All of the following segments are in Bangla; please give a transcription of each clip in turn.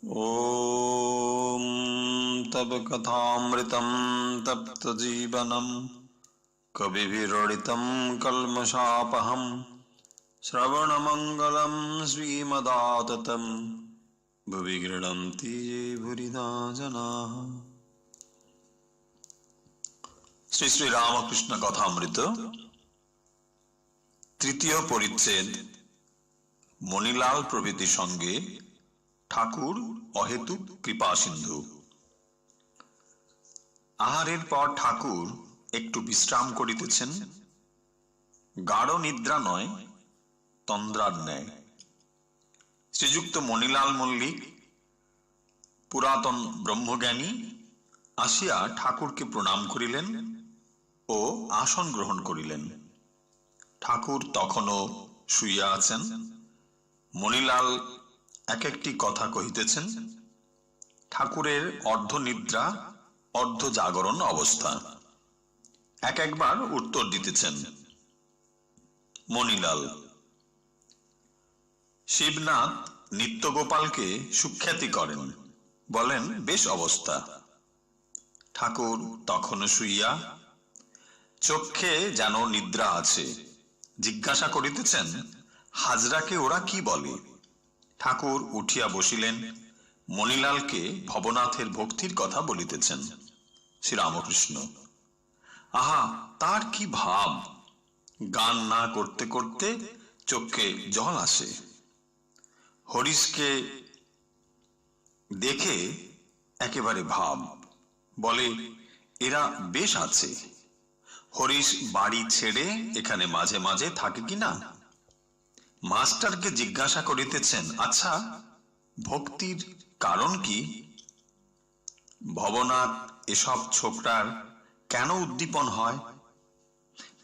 ॐ तव कथामृतं तप्तजीवनं कविभिरडितं कल्मषापहं श्रवणमङ्गलं श्रीमदाततं भुवि गृह्णन्ति ये भूरिदा जनाः। श्री श्री रामकृष्ण कथामृत तृतीय परिच्छेद मणिलाल प्रभृति संगे ঠাকুর অহেতুক কৃপা সিন্ধু। আহারের পর ঠাকুর একটু বিশ্রাম করিতেছেন, গাঢ় নিদ্রা নয়, তন্দ্রার ন্যায়। শ্রীযুক্ত মণিলাল মল্লিক, পুরাতন ব্রহ্মজ্ঞানী, আসিয়া ঠাকুরকে প্রণাম করিলেন ও আসন গ্রহণ করিলেন। ঠাকুর তখনও শুইয়া আছেন। মণিলাল এক একটি কথা কহিতেছেন। ঠাকুরের অর্ধনিদ্রা অর্ধ জাগরণ অবস্থা। এক একবার উত্তর দিতেছেন। মণিলাল: শিবনাথ নিত্যগোপালকে সুখ্যাতি করেন, বলেন বেশ অবস্থা। ঠাকুর তখনও শুইয়া, চক্ষে যেন নিদ্রা আছে। জিজ্ঞাসা করিতেছেন, হাজরাকে ওরা কি বলে? ঠাকুর উঠিয়া বসিলেন, মণিলালকে ভবনাথের ভক্তির কথা বলিতেছেন। শ্রীরামকৃষ্ণ: আহা, তার কি ভাব! গান না করতে করতে চোখে জল আসে। হরিশকে দেখে একেবারে ভাব, বলে এরা বেশ আছে। হরিশ বাড়ি ছেড়ে এখানে মাঝে মাঝে থাকে কিনা? মাস্টারকে জিজ্ঞাসা করিতেছেন, আচ্ছা, ভক্তির কারণ কি? ভবনাথ এসব ছোকরার কেন উদ্দীপন হয়?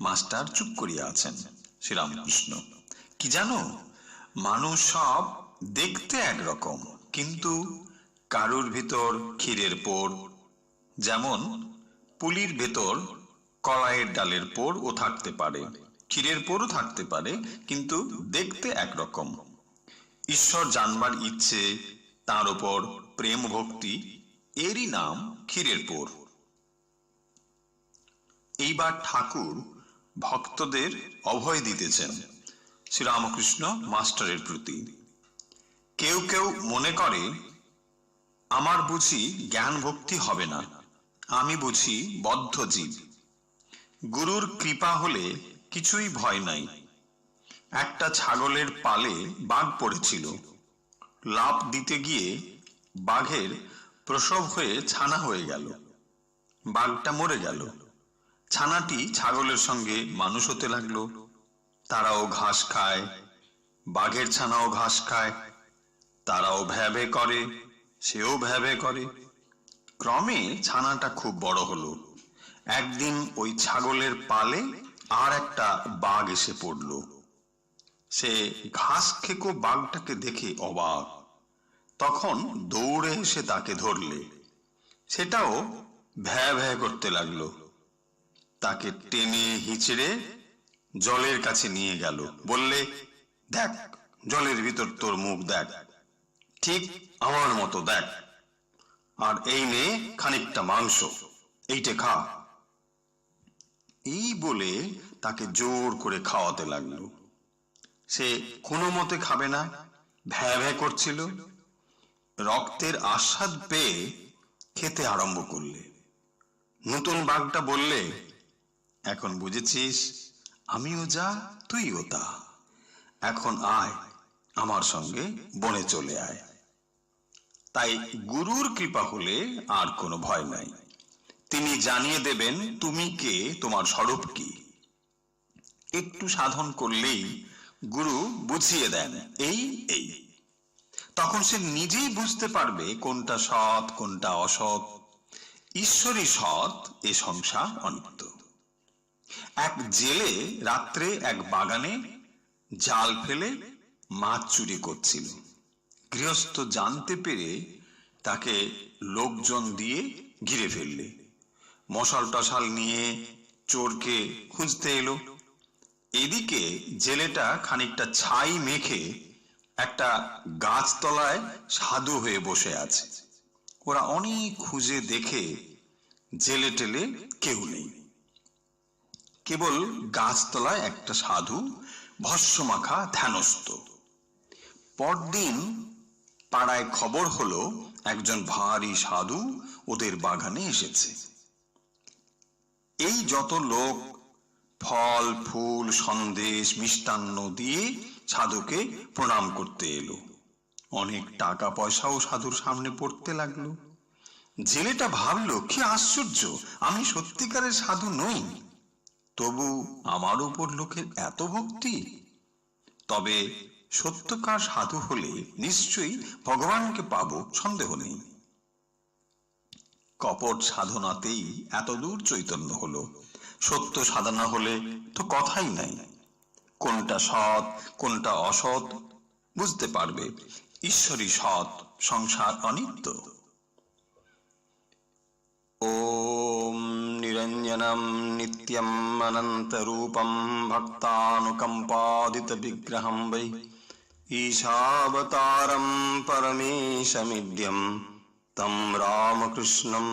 মাস্টার চুপ করিয়া আছেন। শ্রীরামকৃষ্ণ: কি জানো, মানুষ সব দেখতে একরকম, কিন্তু কারুর ভিতর ক্ষীরের পোর, যেমন পুলির ভেতর কলাইয়ের ডালের পোর ও থাকতে পারে, ক্ষীরের পোরও থাকতে পারে, কিন্তু দেখতে একরকম। ঈশ্বর জানবার ইচ্ছে, তার উপর প্রেম ভক্তি, এরই নাম ক্ষীরের পোর। এইবার ঠাকুর ভক্তদের অভয় দিতেছেন। শ্রীরামকৃষ্ণ মাস্টারের প্রতি: কেউ কেউ মনে করে আমার বুঝি জ্ঞান ভক্তি হবে না, আমি বুঝি বদ্ধ জীব। গুরুর কৃপা হলে কিছুই ভয় নাই। একটা ছাগলের পালে বাঘ পড়েছিল। লাফ দিতে গিয়ে বাঘের প্রসব হয়ে ছানা হয়ে গেল। বাঘটা মরে গেল। ছানাটি ছাগলের সঙ্গে মানুষ হতে লাগলো। তারাও ঘাস খায়, বাঘের ছানাও ঘাস খায়। তারাও ভ্যা ভ্যা করে, সেও ভ্যা ভ্যা করে। ক্রমে ছানাটা খুব বড় হলো। একদিন ওই ছাগলের পালে আর একটা বাঘ এসে পড়ল। সে ঘাস খেকো বাঘটাকে দেখে অবাক। তখন দৌড়ে এসে তাকে ধরলে। সেটাও ভ্যা ভ্যা করতে লাগলো। তাকে টেনে হিচড়ে জলের কাছে নিয়ে গেল। বললে, দেখ, জলের ভিতর তোর মুখ দেখ, ঠিক আমার মতো দেখ, আর এই নে খানিকটা মাংস, এইটা খা। এই বলে তাকে জোর করে খাওয়াতে লাগলো। সে কোনো মতে খাবে না, ভ্যা ভ্যা করছিল। রক্তের আস্বাদ পেয়ে খেতে আরম্ভ করলে। নতুন বাঘটা বললে, এখন বুঝেছিস, আমিও যা তুইও তা। এখন আয়, আমার সঙ্গে বনে চলে আয়। তাই গুরুর কৃপা হলে আর কোনো ভয় নাই। তিনি জানিয়ে দেবেন তুমি কে, তোমার স্বরূপ কি। একটু সাধন করলেই গুরু বুঝিয়ে দেন এই এই। তখন সে নিজেই বুঝতে পারবে কোনটা সৎ, কোনটা অসৎ। ঈশ্বরই সৎ, এ সংসার অনিত্য। এক জেলে রাত্রে এক বাগানে জাল ফেলে মাছ চুরি করছিল। গৃহস্থ জানতে পেরে তাকে লোকজন দিয়ে ঘিরে ফেললে। মশাল টশাল নিয়ে চোরকে খুঁজতে এলো। এদিকে জেলেটা খানিকটা ছাই মেখে একটা গাছতলায় সাধু হয়ে বসে আছে। ওরা অনেক খুঁজে দেখে জেলে টেলে কেউ নেই, কেবল গাছতলায় একটা সাধু ভস্মমাখা ধ্যানস্থ। পরদিন পাড়ায় খবর হলো একজন ভারী সাধু ওদের বাগানে এসেছে। এই যত লোক ফল ফুল সন্দেশ মিষ্টান্ন দিয়ে সাধুকে প্রণাম করতে এলো। অনেক টাকা পয়সাও সাধুর সামনে পড়তে লাগলো। জেলেটা ভাবলো, কি আশ্চর্য, আমি সত্যিকারের সাধু নই, তবু আমার উপর লোকের এত ভক্তি। তবে সত্যকার সাধু হলে নিশ্চয়ই ভগবানকে পাবো, সন্দেহ নেই। কপট সাধনাতেই এত দূর চৈতন্য হলো। সত্য সাধনা হলে তো কথাই নাই। কোনটা সৎ কোনটা অসৎ বুঝতে পারবে। ঈশ্বরই সৎ, সংসার অনিত্য। ওম নিরঞ্জনম নিত্যম অনন্তরূপম ভক্তানুকম্পাদিত বিগ্রহম বৈ ঈশাবতারম পরমেশমিদ্যম তম রামকৃষ্ণম